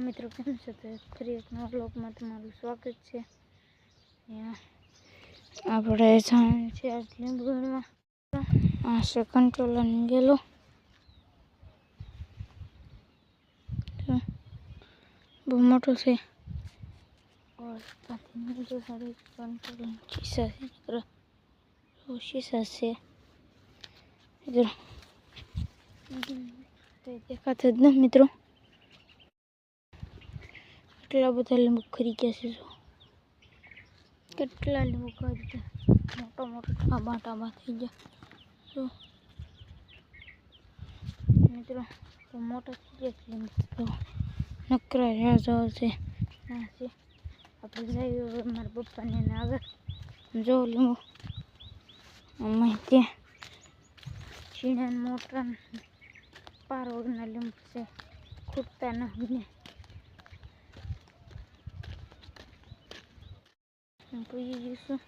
મિત્રો કેમ છો? તો ફરી એક નવા બ્લોગમાં તમારું સ્વાગત છે. આપણે જવાનું છે લીંબુ વીણવા. આ છે કંટ્રોલર ગેલો. બહુ મોટો છે. और पानी जो सारे कंट्रोलर शीशा है इधर, वो शीशा से इधर देखा था ना मित्रों, કેટલા બધા લીંબુ ખરી ગયા છે. કેટલા લીંબુ ખરી ગયા, મોટા મોટા ટાબા થઈ ગયા. તો મિત્રો મોટા થઈ ગયા લીંબુ તો નકરા રાજા છે. આપણે જઈએ મારા પપ્પાને આગળ જો લીંબુ અમે ત્યાં છીણા મોટા પારોડના લીંબુ છે, ખૂટતા નથી. પૂછી જઈશું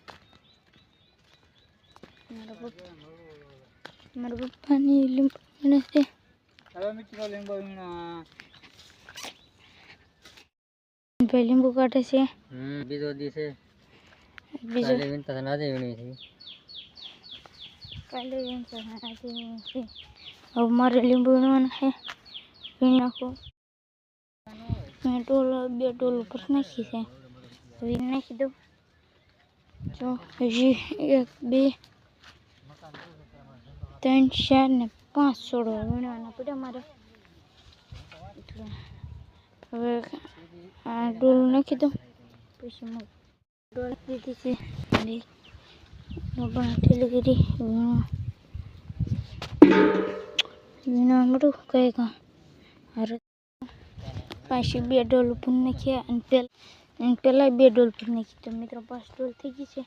મારા પપ્પાની લીંબુ વીણે છે. હવે મિત્રો લીંબુ વીણા ભાઈ લીંબુ કાઢે છે. બીજો દી છે. બીજો કાલે વીણતા આજે વીણી છે. કાલે વીણતા આજે વીણી છે. હવે મારે લીંબુ વીણવાના છે. વીણી નાખો. મેં બે ડોલ ઉપર નાખી છે. વીણી નાખી દઉં. જો હજી 1 2 3 4 ને 5 છોડવા વીણવાના પડ્યા મારે. હવે આ ડોલ નાખી દઉં. પછી ડોલ દીધી છે અને પણ ઠેલી કરી વીણવા મળું કઈ કાં હારે. પાછી 2 ડોલ ઉપર નાખ્યા અને પહેલાં 2 ડોલ પર નાખી. તો મિત્રો 5 ડોલ થઈ ગઈ છે.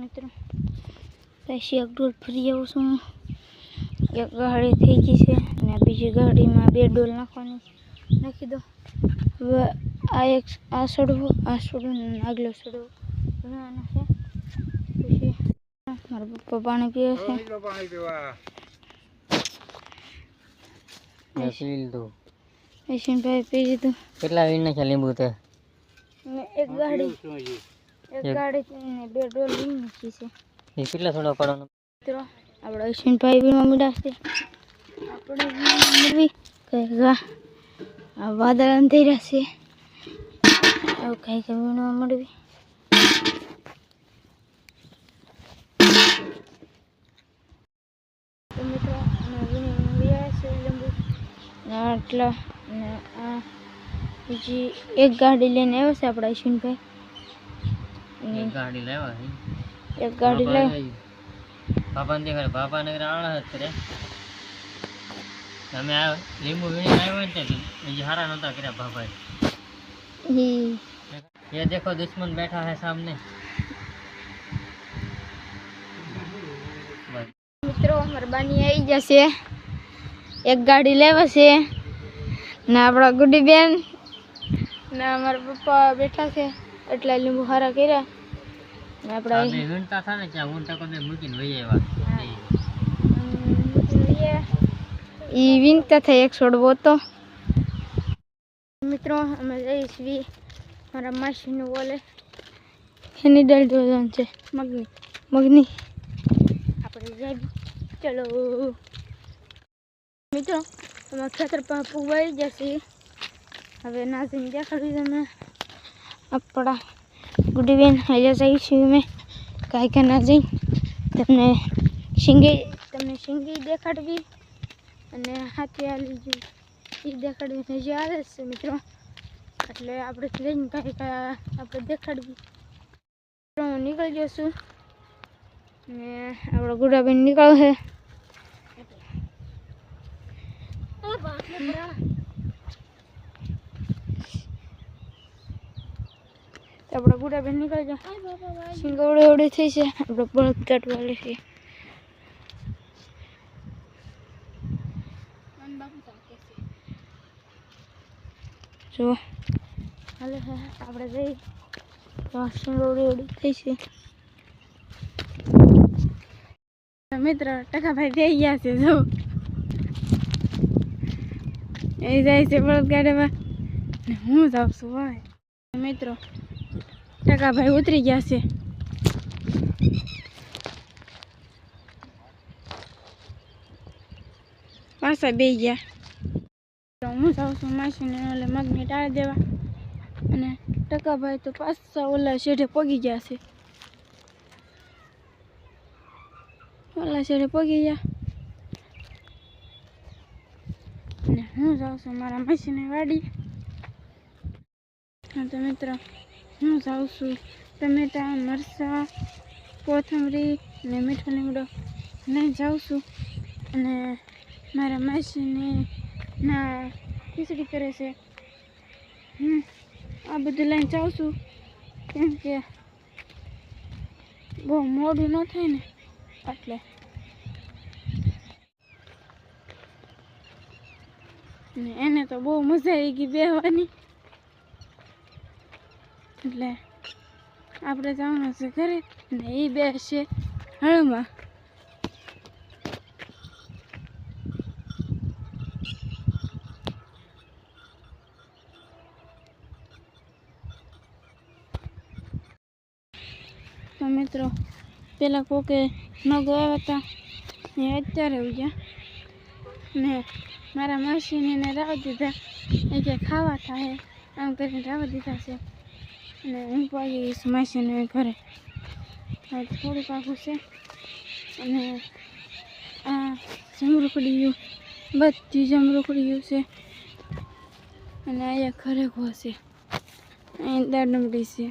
મિત્રો પાછી 1 ડોલ ફરી આવું છું. એક ગાડી થઈ ગઈ છે અને બીજી ગાડીમાં 2 ડોલ નાખવાની નાખી દો. હવે આ છોડવું આગલો છોડવું વીણવાનો છે. પછી મારા પપ્પા પાણી પીવે છે. ભાઈ પી લીધું. કેટલા વીણ નાખ્યા લીંબુ તે? એક ગાડી ને 2 ડોલ વીણ નાખી છે. એ કેટલા છોડવા પાડવાનો? મિત્રો આપણે અશ્વિનભાઈ વીણવા મીડા છે. આપણે વીણવી કઈ આ વાદળ અંધેરા છે. હવે કઈ વીણવા મળવી. તો મિત્રો અમે વીણી છે લીંબુ આટલા. અને આ બીજી એક ગાડી લઈને આવ્યો છે આપણા અશ્વિનભાઈ. એક ગાડી લાવ્યા છે. એક ગાડી લાવી બાપાને દેખાડે. બાપાને આળા જ કરે. તમે આ લીંબુ વીણી આવ્યા ને તે બીજા હારા નહોતા કર્યા બાપાએ. ये देखो दुश्मन बैठा है सामने. મિત્રો અમારા બાની આવી જશે. એક ગાડી લેવા છે ને આપણા ગુડી બેન ને અમારા પપ્પા બેઠા છે. એટલા લીંબુ હારા કર્યા ને આપણા વીણતા હતા ને ત્યાં ઊંટા કોને મૂકીને વહી આવ્યા. ઈ વીણતા થાય. એક છોડવો તો મિત્રો અમે જઈશું મારા માસીનું બોલે એની દાળ જોવાનું છે. મગની આપણે જઈએ. ચલો મિત્રો અમે ખેતર પર પુવાઈ જશે. હવે નાઝીને દેખાડી તમે આપણા ગુડીબેન હાલ્યા જઈશું. અમે કાંઈ કાંઈ ના જઈ તમને શીંગી દેખાડવી અને હાથે આલી એ દેખાડવી હજી આવે છે મિત્રો. એટલે આપણે લઈને કાંઈ આપણે દેખાડવી. હું નીકળી જશું ને આપણો ગુડાબેન નીકળશે. આપણા ગુડાબેન નીકળી જાય. સિંગવડે ઓડે થઈ છે. આપણે બળદ કાઢવા લે છે. જો હાલે આપણે જઈ સિંગવડે ઓડી થઈ છે. મિત્ર ટકાભાઈ થઈ ગયા છે. જો એ જાય છે બળદ ગાડામાં. ને હું જાઉં છું ભાઈ. મિત્રો ટકાભાઈ ઉતરી ગયા છે. પાછા બે ગયા. હું જાઉં છું માસીને ઓલે મગની ટાળી દેવા અને ટકાભાઈ તો પાછા ઓલા શેઢે પગી ગયા છે. ઓલા શેઢે પગી ગયા અને હું જાઉં છું મારા માસીને વાડી. હા તો મિત્રો હું જાઉં છું ટમેટા મરચાં કોથમરી ને મીઠો લીમડો લઈને જાઉં છું અને મારા માસીને ના ખીચડી કરે છે. આ બધું લઈને જાઉં છું કેમ કે બહુ મોડું ન થાય ને એટલે. ને એને તો બહુ મજા આવી ગઈ બેહવાની એટલે આપણે જવાનું છે ઘરે ને એ બેસશે હળમાં. તો મિત્રો પેલા કોકે નગો આવ્યા હતા એ અત્યારે ઉગ્યા ને મારા માસીને એને રાવ દીધા એ કે ખાવા થાય આમ કરીને રાવ દીધા છે. અને હું પાઈ ગઈશ માસીને ઘરે. થોડુંક આખું છે અને આ જમરૂખડીયું બધી જમરૂખડીયું છે અને અહીંયા ખરેખો છે. અહીં દાડમડી છે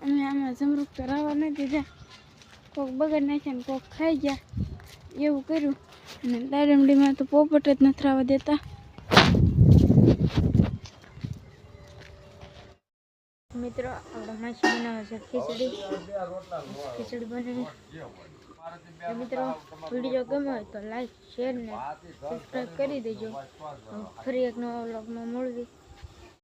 અને આમાં જમરૂખ તો રાવા નથી દીધા. કોક બગાડ નાખ્યા ને કોક ખાઈ ગયા એવું કર્યું. અને દાડમડીમાં તો પોપટ જ નથી રાવા દેતા. મિત્રો આપણે માછી બનાવે છે ખીચડી બનાવી. મિત્રો વિડીયો ગમે હોય તો લાઈક શેર ને સબસ્ક્રાઈબ કરી દેજો. ફરી એક નવા વ્લોગમાં મળવી.